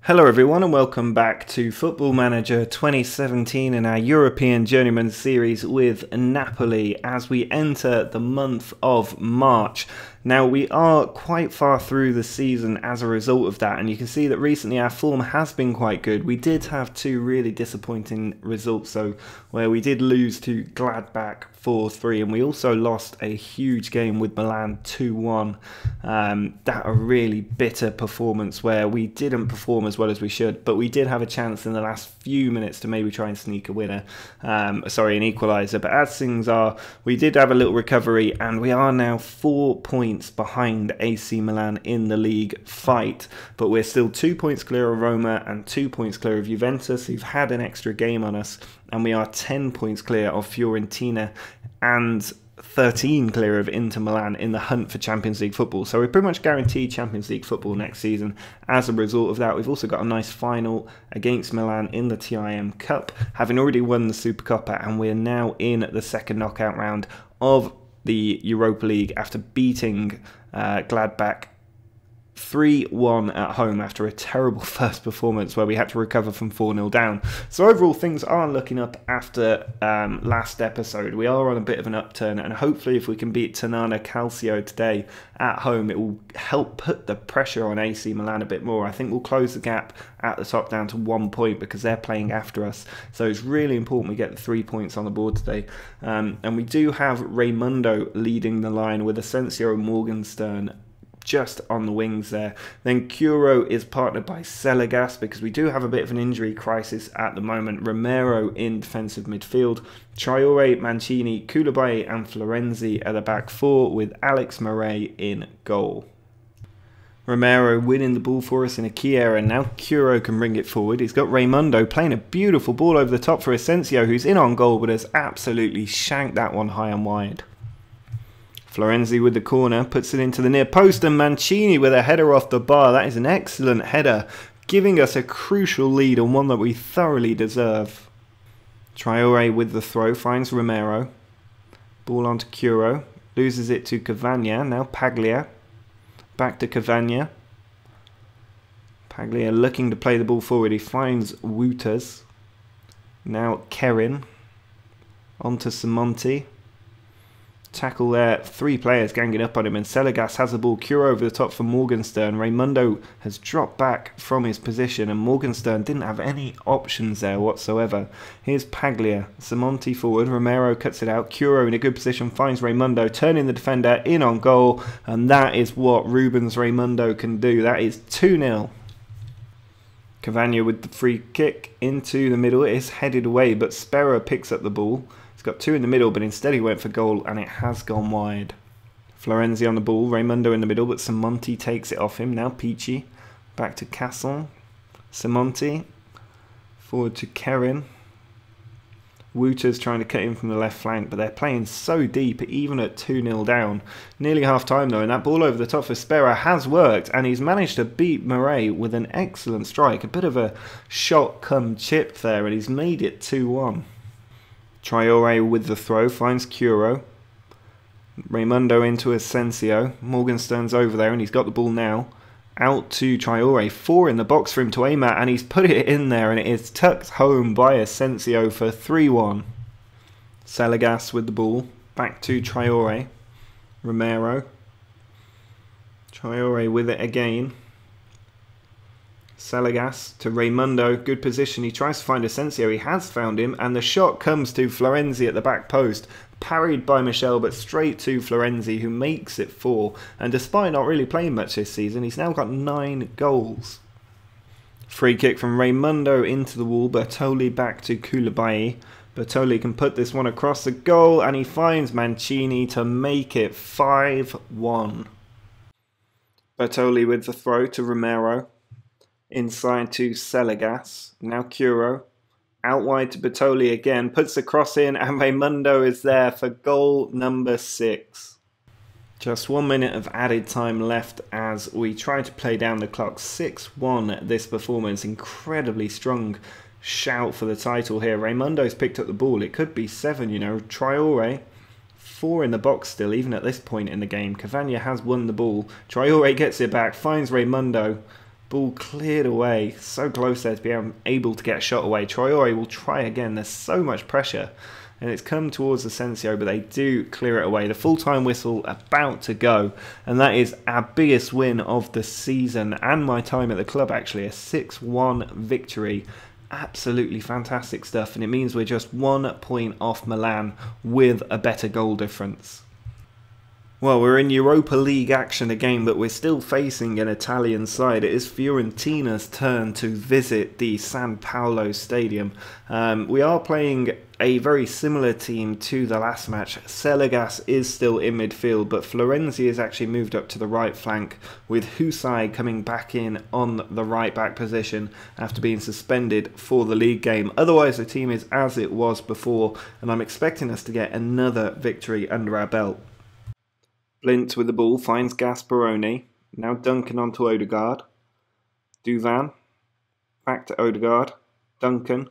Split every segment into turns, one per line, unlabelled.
Hello everyone and welcome back to Football Manager 2017 in our European Journeyman series with Napoli as we enter the month of March. Now we are quite far through the season as a result of that, and you can see that recently our form has been quite good. We did have two really disappointing results though, where we did lose to Gladbach 4-3 and we also lost a huge game with Milan 2-1. That a really bitter performance where we didn't perform as well as we should, but we did have a chance in the last few minutes to maybe try and sneak a winner, an equaliser. But as things are, we did have a little recovery and we are now 4 points behind AC Milan in the league fight, but we're still 2 points clear of Roma and 2 points clear of Juventus, who've had an extra game on us, and we are 10 points clear of Fiorentina and 13 clear of Inter Milan in the hunt for Champions League football. So we're pretty much guaranteed Champions League football next season. As a result of that, we've also got a nice final against Milan in the TIM Cup, having already won the Supercoppa, and we're now in the second knockout round of the Europa League after beating Gladbach 3-1 at home after a terrible first performance where we had to recover from 4-0 down. So overall things are looking up after last episode. We are on a bit of an upturn, and hopefully if we can beat Ternana Calcio today at home, it will help put the pressure on AC Milan a bit more. I think we'll close the gap at the top down to 1 point because they're playing after us. So it's really important we get the 3 points on the board today. And we do have Raimundo leading the line with Asensio and Morgenstern just on the wings there. Then Curo is partnered by Selegas because we do have a bit of an injury crisis at the moment. Romero in defensive midfield. Traore, Mancini, Koulibaly and Florenzi at the back four with Alex Murray in goal. Romero winning the ball for us in a key area, and now Curo can bring it forward. He's got Raimundo playing a beautiful ball over the top for Asensio, who's in on goal but has absolutely shanked that one high and wide. Florenzi with the corner, puts it into the near post, and Mancini with a header off the bar. That is an excellent header, giving us a crucial lead and one that we thoroughly deserve. Traore with the throw, finds Romero. Ball onto Curo, loses it to Cavagna, now Paglia. Back to Cavagna. Paglia looking to play the ball forward, he finds Wouters. Now Kerin, onto Simonti. Tackle there, three players ganging up on him, and Selegas has the ball. Curo over the top for Morgenstern. Raimundo has dropped back from his position, and Morgenstern didn't have any options there whatsoever. Here's Paglia, Simonti forward, Romero cuts it out. Curo in a good position, finds Raimundo, turning the defender in on goal, and that is what Rubens Raimundo can do. That is 2-0. Cavagna with the free kick into the middle. It is headed away, but Sperra picks up the ball. He's got two in the middle, but instead he went for goal, and it has gone wide. Florenzi on the ball, Raimundo in the middle, but Simonti takes it off him. Now Pichi, back to Castle. Simonti, forward to Kerin. Wouters trying to cut in from the left flank, but they're playing so deep, even at 2-0 down. Nearly half time though, and that ball over the top for Sperra has worked, and he's managed to beat Murray with an excellent strike. A bit of a shot come chip there, and he's made it 2-1. Traore with the throw, finds Curo. Raimundo into Asensio. Morgenstern's over there and he's got the ball now. Out to Traore. 4 in the box for him to aim at, and he's put it in there, and it is tucked home by Asensio for 3-1. Selegas with the ball. Back to Traore. Romero. Traore with it again. Selegas to Raimundo, good position, he tries to find Asensio, he has found him, and the shot comes to Florenzi at the back post, parried by Michel, but straight to Florenzi, who makes it 4, and despite not really playing much this season, he's now got 9 goals. Free kick from Raimundo into the wall, Bertoli back to Koulibaly. Bertoli can put this one across the goal, and he finds Mancini to make it 5-1. Bertoli with the throw to Romero. Inside to Selegas, now Curo, out wide to Bertoli again, puts the cross in, and Raimundo is there for goal number 6. Just 1 minute of added time left as we try to play down the clock. 6-1 this performance, incredibly strong shout for the title here. Raimundo's picked up the ball, it could be 7, you know. Traore, 4 in the box still, even at this point in the game. Cavagna has won the ball, Traore gets it back, finds Raimundo. Ball cleared away, so close there to be able to get a shot away. Traore will try again, there's so much pressure. And it's come towards Asensio, but they do clear it away. The full-time whistle about to go. And that is our biggest win of the season and my time at the club, actually. A 6-1 victory. Absolutely fantastic stuff. And it means we're just 1 point off Milan with a better goal difference. Well, we're in Europa League action, a game that we're still facing an Italian side. It is Fiorentina's turn to visit the San Paolo Stadium. We are playing a very similar team to the last match. Selegas is still in midfield, but Florenzi has actually moved up to the right flank, with Husai coming back in on the right back position after being suspended for the league game. Otherwise, the team is as it was before, and I'm expecting us to get another victory under our belt. Blint with the ball finds Gasperoni. Now Duncan onto Odegaard. Duvan. Back to Odegaard. Duncan.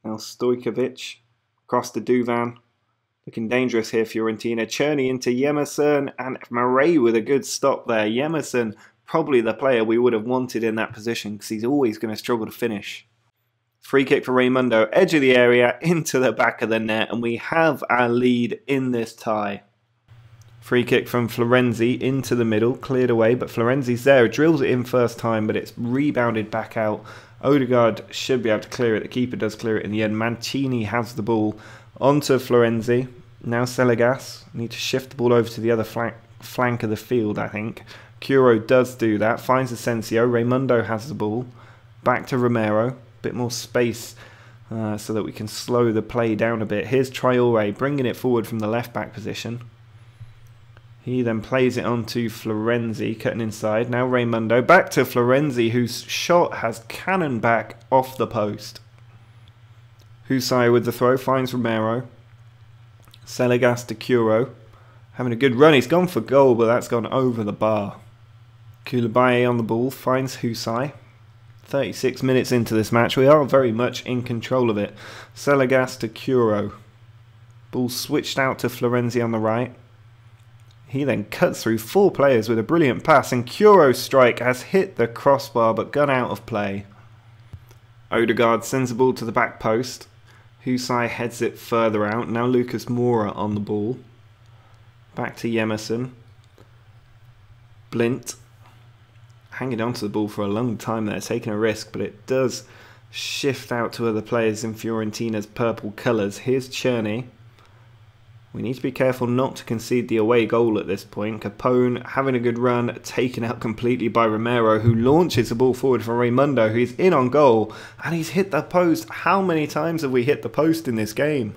Now Stojkovic. Across to Duvan. Looking dangerous here, Fiorentina. Czerny into Yemerson. And Murray with a good stop there. Yemerson, probably the player we would have wanted in that position, because he's always going to struggle to finish. Free kick for Raimundo. Edge of the area. Into the back of the net. And we have our lead in this tie. Free kick from Florenzi into the middle, cleared away, but Florenzi's there, drills it in first time, but it's rebounded back out. Odegaard should be able to clear it, the keeper does clear it in the end. Mancini has the ball onto Florenzi, now Selegas, need to shift the ball over to the other flank of the field, I think. Curo does do that, finds Asensio, Raimundo has the ball, back to Romero, bit more space so that we can slow the play down a bit. Here's Traore bringing it forward from the left back position. He then plays it on to Florenzi, cutting inside. Now Raimundo, back to Florenzi, whose shot has cannon back off the post. Husai with the throw, finds Romero. Selegas to Curo. Having a good run, he's gone for goal, but that's gone over the bar. Koulibaly on the ball, finds Husai. 36 minutes into this match, we are very much in control of it. Selegas to Curo. Ball switched out to Florenzi on the right. He then cuts through 4 players with a brilliant pass, and Curo's strike has hit the crossbar but gone out of play. Odegaard sends the ball to the back post. Husai heads it further out. Now Lucas Moura on the ball. Back to Yemerson. Blint. Hanging on to the ball for a long time there, taking a risk, but it does shift out to other players in Fiorentina's purple colours. Here's Czerny. We need to be careful not to concede the away goal at this point. Capone having a good run, taken out completely by Romero, who launches the ball forward for Raimundo, who's in on goal, and he's hit the post. How many times have we hit the post in this game?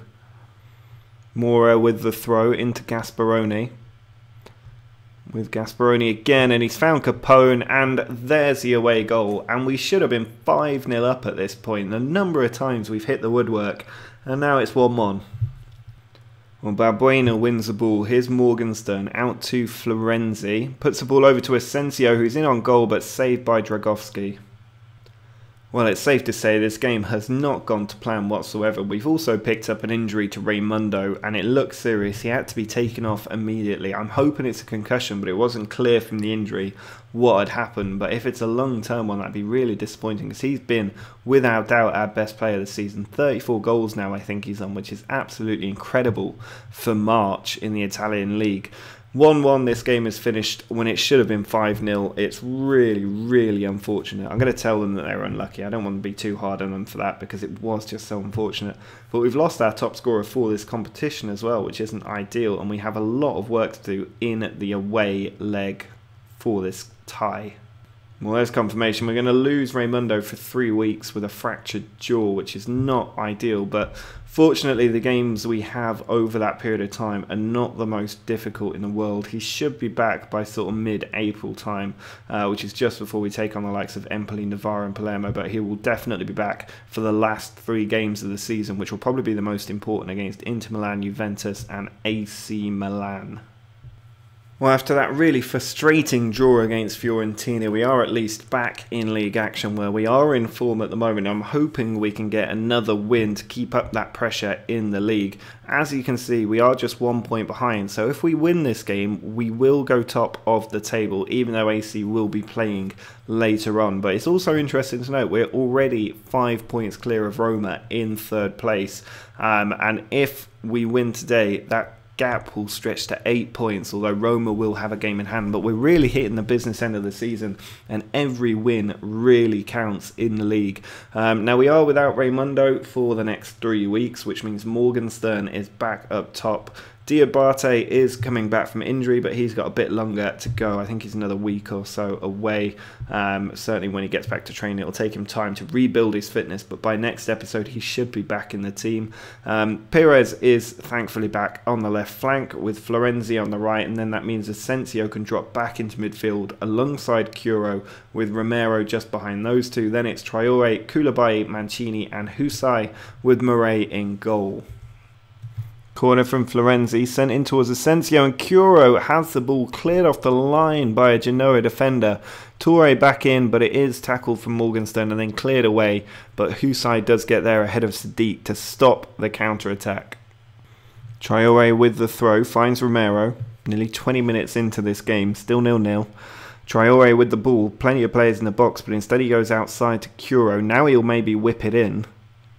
Moura with the throw into Gasperoni. With Gasperoni again, and he's found Capone, and there's the away goal. And we should have been 5-0 up at this point. The number of times we've hit the woodwork, and now it's 1-1. Well, Balbuena wins the ball. Here's Morgenstern out to Florenzi. Puts the ball over to Asensio, who's in on goal, but saved by Dragowski. Well, it's safe to say this game has not gone to plan whatsoever. We've also picked up an injury to Raimundo, and it looks serious. He had to be taken off immediately. I'm hoping it's a concussion, but it wasn't clear from the injury what had happened. But if it's a long-term one, that'd be really disappointing, because he's been, without doubt, our best player this season. 34 goals now, I think he's on, which is absolutely incredible for March in the Italian league. 1-1, this game is finished when it should have been 5-0. It's really, really unfortunate. I'm going to tell them that they were unlucky. I don't want to be too hard on them for that, because it was just so unfortunate. But we've lost our top scorer for this competition as well, which isn't ideal, and we have a lot of work to do in the away leg for this tie. Well, there's confirmation. We're going to lose Raimundo for 3 weeks with a fractured jaw, which is not ideal, but fortunately the games we have over that period of time are not the most difficult in the world. He should be back by sort of mid-April time, which is just before we take on the likes of Empoli, Novara and Palermo, but he will definitely be back for the last 3 games of the season, which will probably be the most important against Inter Milan, Juventus and AC Milan. Well, after that really frustrating draw against Fiorentina, we are at least back in league action where we are in form at the moment. I'm hoping we can get another win to keep up that pressure in the league. As you can see, we are just 1 point behind, so if we win this game, we will go top of the table, even though AC will be playing later on. But it's also interesting to note we're already 5 points clear of Roma in third place, and if we win today, that gap will stretch to 8 points, although Roma will have a game in hand. But we're really hitting the business end of the season, and every win really counts in the league. Now we are without Raimundo for the next 3 weeks, which means Morgenstern is back up top. Diabate is coming back from injury, but he's got a bit longer to go. I think he's another week or so away. Certainly when he gets back to training, it'll take him time to rebuild his fitness, but by next episode he should be back in the team. Perez is thankfully back on the left flank with Florenzi on the right, and then that means Asensio can drop back into midfield alongside Curo, with Romero just behind those two. Then it's Traore, Koulibaly, Mancini and Husai, with Murray in goal. Corner from Florenzi, sent in towards Asensio, and Curo has the ball cleared off the line by a Genoa defender. Toure back in, but it is tackled from Morgenstern and then cleared away, but Husai does get there ahead of Sadiq to stop the counter-attack. Traore with the throw, finds Romero, nearly 20 minutes into this game, still 0-0. Traore with the ball, plenty of players in the box, but instead he goes outside to Curo. Now he'll maybe whip it in.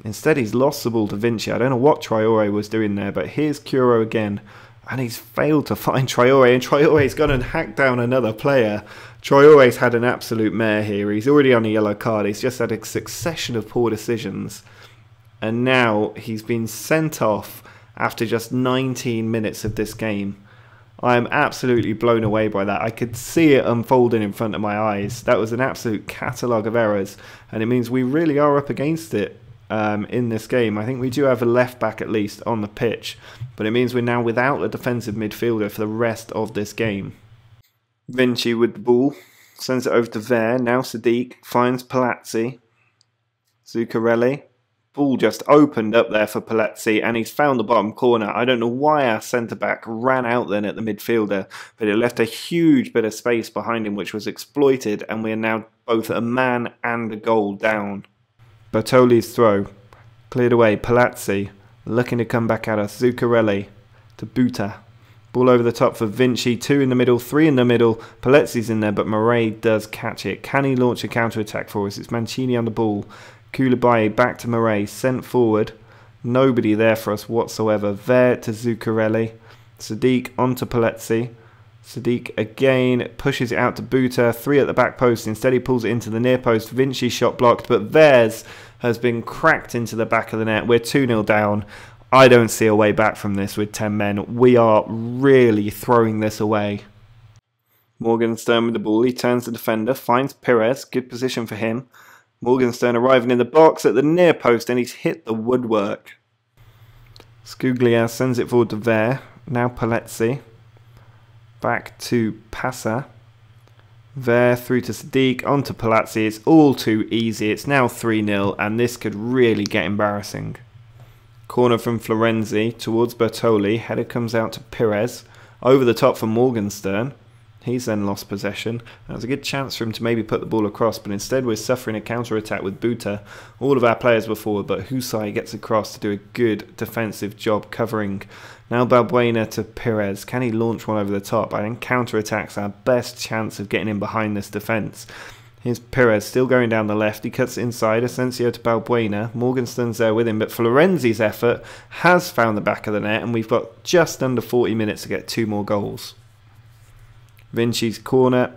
Instead, he's lost the ball to Vinci. I don't know what Traore was doing there, but here's Curo again. And he's failed to find Traore, and Traore's gone and hacked down another player. Traore's had an absolute mare here. He's already on a yellow card. He's just had a succession of poor decisions. And now he's been sent off after just 19 minutes of this game. I am absolutely blown away by that. I could see it unfolding in front of my eyes. That was an absolute catalogue of errors, and it means we really are up against it. In this game. I think we do have a left back at least on the pitch, but it means we're now without a defensive midfielder for the rest of this game. Vinci with the ball, sends it over to Ver, now Sadiq, finds Palazzi, Zuccarelli, ball just opened up there for Palazzi and he's found the bottom corner. I don't know why our centre back ran out then at the midfielder, but it left a huge bit of space behind him which was exploited, and we are now both a man and a goal down. Bertoli's throw, cleared away, Palazzi, looking to come back at us, Zuccarelli to Buta. Ball over the top for Vinci, 2 in the middle, 3 in the middle, Palazzi's in there, but Murray does catch it. Can he launch a counter-attack for us? It's Mancini on the ball, Koulibaly back to Murray, sent forward, nobody there for us whatsoever. Ver to Zuccarelli, Sadiq onto Palazzi. Sadiq again pushes it out to Buta, 3 at the back post. Instead he pulls it into the near post. Vinci shot blocked, but Vez has been cracked into the back of the net. We're 2-0 down. I don't see a way back from this with 10 men. We are really throwing this away. Morgenstern with the ball. He turns the defender, finds Perez. Good position for him. Morgenstern arriving in the box at the near post, and he's hit the woodwork. Scuglia sends it forward to Ver. Now Palazzi. Back to Passa. Ver through to Sadiq, onto Palazzi. It's all too easy. It's now 3-0 and this could really get embarrassing. Corner from Florenzi towards Bertoli. Header comes out to Perez. Over the top for Morgenstern. He's then lost possession. That was a good chance for him to maybe put the ball across, but instead we're suffering a counter-attack with Buta. All of our players were forward, but Husai gets across to do a good defensive job covering. Now Balbuena to Perez. Can he launch one over the top? I think counter-attack's our best chance of getting in behind this defence. Here's Perez still going down the left. He cuts inside. Asensio to Balbuena. Morgenstern's there with him, but Florenzi's effort has found the back of the net, and we've got just under 40 minutes to get 2 more goals. Vinci's corner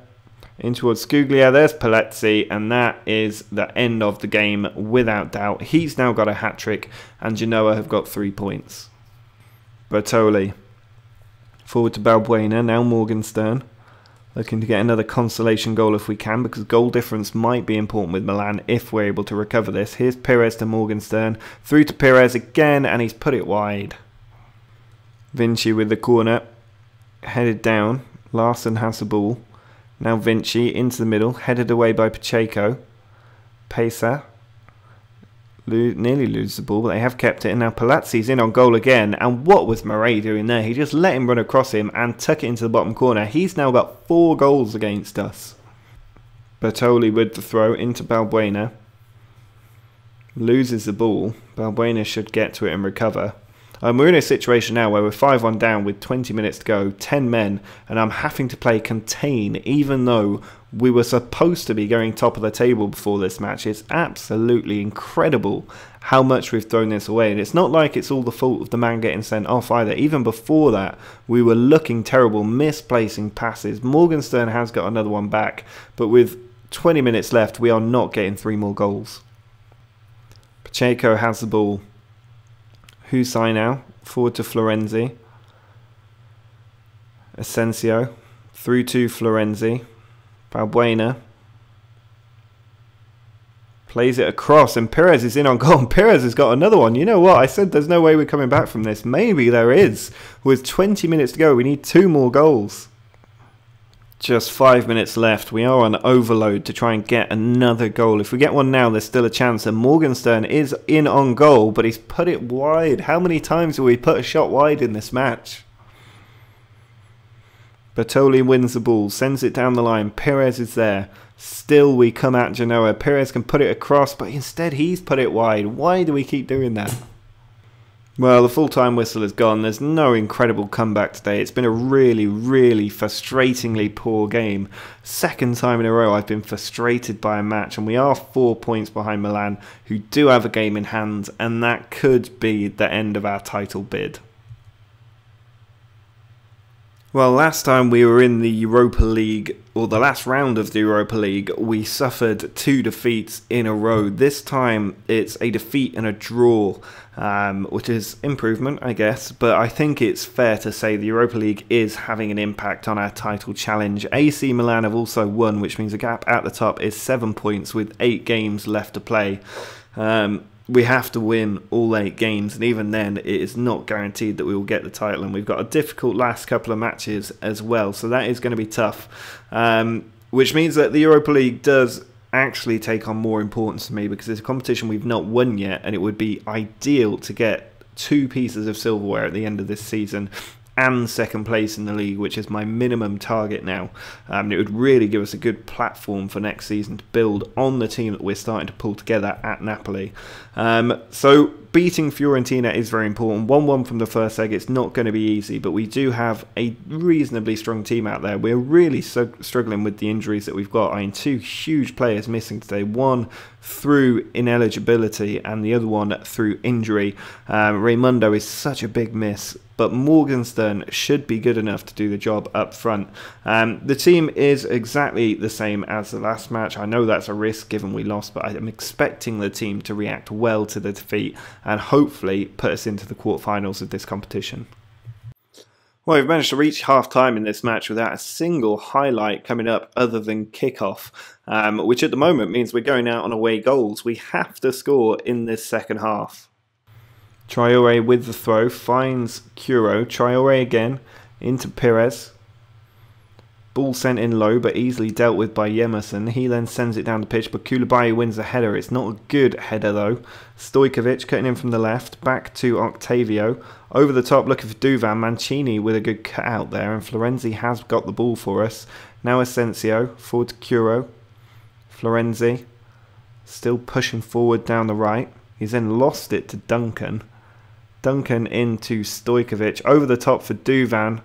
in towards Scuglia. There's Palazzi, and that is the end of the game without doubt. He's now got a hat-trick, and Genoa have got 3 points. Bertoli forward to Balbuena. Now Morgenstern looking to get another consolation goal if we can, because goal difference might be important with Milan if we're able to recover this. Here's Perez to Morgenstern. Through to Perez again, and he's put it wide. Vinci with the corner. Headed down. Larson has the ball. Now Vinci into the middle, headed away by Pacheco. Pesa nearly lose the ball, but they have kept it. And now Palazzi's in on goal again. And what was Murray doing there? He just let him run across him and tuck it into the bottom corner. He's now got 4 goals against us. Bertoli with the throw into Balbuena. Loses the ball. Balbuena should get to it and recover. We're in a situation now where we're 5-1 down with 20 minutes to go, 10 men, and I'm having to play contain even though we were supposed to be going top of the table before this match. It's absolutely incredible how much we've thrown this away, and it's not like it's all the fault of the man getting sent off either. Even before that, we were looking terrible, misplacing passes. Morgenstern has got another one back, but with 20 minutes left, we are not getting 3 more goals. Pacheco has the ball. Husai now, forward to Florenzi. Asensio, through to Florenzi. Balbuena. Plays it across, and Perez is in on goal. And Perez has got another one. You know what? I said there's no way we're coming back from this. Maybe there is. With 20 minutes to go, we need 2 more goals. Just 5 minutes left. We are on overload to try and get another goal. If we get one now, there's still a chance. And Morgenstern is in on goal, but he's put it wide. How many times have we put a shot wide in this match? Bertoli wins the ball, sends it down the line. Perez is there. Still we come at Genoa. Perez can put it across, but instead he's put it wide. Why do we keep doing that? Well, the full-time whistle is gone. There's no incredible comeback today. It's been a really, really frustratingly poor game. Second time in a row I've been frustrated by a match, and we are 4 points behind Milan, who do have a game in hand, and that could be the end of our title bid. Well, last time we were in the Europa League, or the last round of the Europa League, we suffered 2 defeats in a row. This time it's a defeat and a draw, which is improvement, I guess. But I think it's fair to say the Europa League is having an impact on our title challenge. AC Milan have also won, which means the gap at the top is 7 points with 8 games left to play. We have to win all 8 games, and even then it is not guaranteed that we will get the title, and we've got a difficult last couple of matches as well, so that is going to be tough, which means that the Europa League does actually take on more importance to me, because it's a competition we've not won yet, and it would be ideal to get 2 pieces of silverware at the end of this season and second place in the league, which is my minimum target now. It would really give us a good platform for next season to build on the team that we're starting to pull together at Napoli. So beating Fiorentina is very important. 1-1 from the first leg. It's not going to be easy, but we do have a reasonably strong team out there. We're really struggling with the injuries that we've got. I mean, 2 huge players missing today. One through ineligibility and the other one through injury. Raimundo is such a big miss, but Morgenstern should be good enough to do the job up front. The team is exactly the same as the last match. I know that's a risk given we lost, but I'm expecting the team to react well to the defeat and hopefully put us into the quarterfinals of this competition. Well, we've managed to reach half-time in this match without a single highlight coming up other than kickoff, which at the moment means we're going out on away goals. We have to score in this second half. Traore with the throw, finds Curo. Traore again, into Perez. Ball sent in low, but easily dealt with by Yemerson. He then sends it down the pitch, but Koulibaly wins the header. It's not a good header, though. Stojkovic cutting in from the left, back to Octavio. Over the top, looking for Duvan. Mancini with a good cut out there, and Florenzi has got the ball for us. Now Asensio, forward to Curo. Florenzi, still pushing forward down the right. He's then lost it to Duncan. Duncan into Stojkovic. Over the top for Duvan.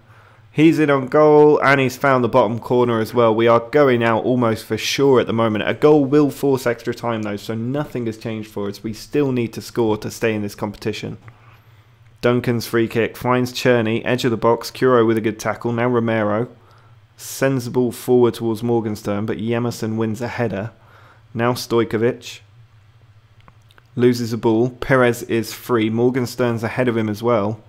He's in on goal, and he's found the bottom corner as well. We are going out almost for sure at the moment. A goal will force extra time though, so nothing has changed for us. We still need to score to stay in this competition. Duncan's free kick finds Czerny, edge of the box. Curo with a good tackle. Now Romero sends the ball forward towards Morgenstern, but Yemerson wins a header. Now Stojkovic loses the ball. Perez is free. Morgenstern's ahead of him as well.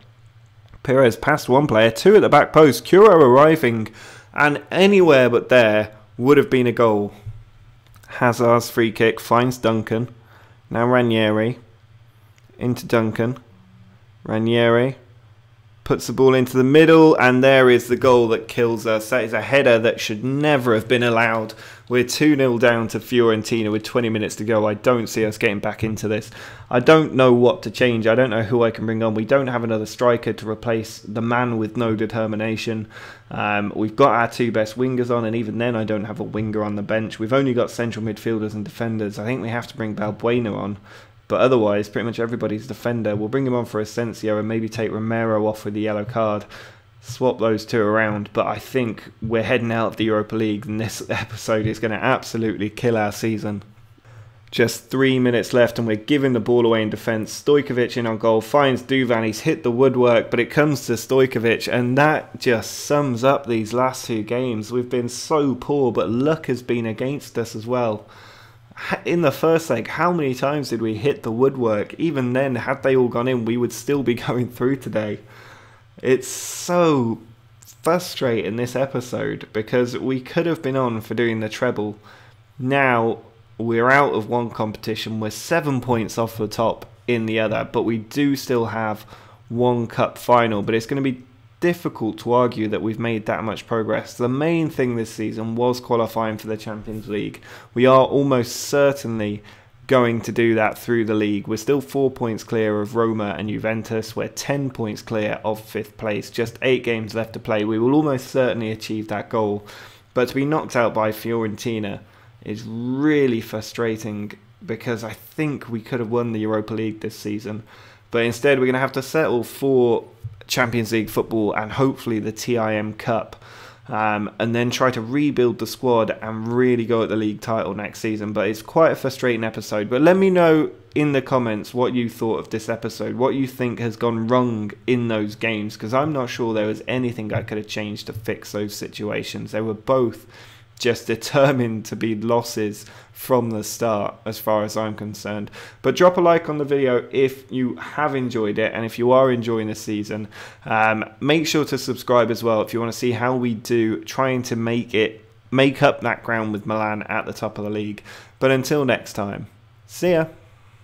Perez past one player, 2 at the back post. Curo arriving, and anywhere but there would have been a goal. Hazard's free kick finds Duncan. Now Ranieri into Duncan. Ranieri Puts the ball into the middle, and there is the goal that kills us. That is a header that should never have been allowed. We're 2-0 down to Fiorentina with 20 minutes to go. I don't see us getting back into this. I don't know what to change. I don't know who I can bring on. We don't have another striker to replace the man with no determination. We've got our 2 best wingers on, and even then I don't have a winger on the bench. We've only got central midfielders and defenders. I think we have to bring Balbuena on. But otherwise, pretty much everybody's defender. We'll bring him on for Asensio and maybe take Romero off with the yellow card. Swap those 2 around. But I think we're heading out of the Europa League, and this episode is going to absolutely kill our season. Just 3 minutes left, and we're giving the ball away in defence. Stojkovic in on goal, finds Duvan. He's hit the woodwork, but it comes to Stojkovic, and that just sums up these last 2 games. We've been so poor, but luck has been against us as well. In the first leg, how many times did we hit the woodwork? Even then, had they all gone in, we would still be going through today. It's so frustrating, this episode, because we could have been on for doing the treble. Now, we're out of one competition. We're 7 points off the top in the other, but we do still have one cup final. But it's going to be difficult to argue that we've made that much progress. The main thing this season was qualifying for the Champions League. We are almost certainly going to do that through the league. We're still 4 points clear of Roma and Juventus. We're 10 points clear of 5th place. Just 8 games left to play. We will almost certainly achieve that goal. But to be knocked out by Fiorentina is really frustrating, because I think we could have won the Europa League this season. But instead we're going to have to settle for Champions League football and hopefully the TIM Cup, and then try to rebuild the squad and really go at the league title next season. But it's quite a frustrating episode. But let me know in the comments what you thought of this episode, what you think has gone wrong in those games, because I'm not sure there was anything I could have changed to fix those situations. They were both just determined to be losses from the start, as far as I'm concerned. But drop a like on the video if you have enjoyed it, and if you are enjoying the season, make sure to subscribe as well if you want to see how we do trying to make up that ground with Milan at the top of the league. But until next time, see ya.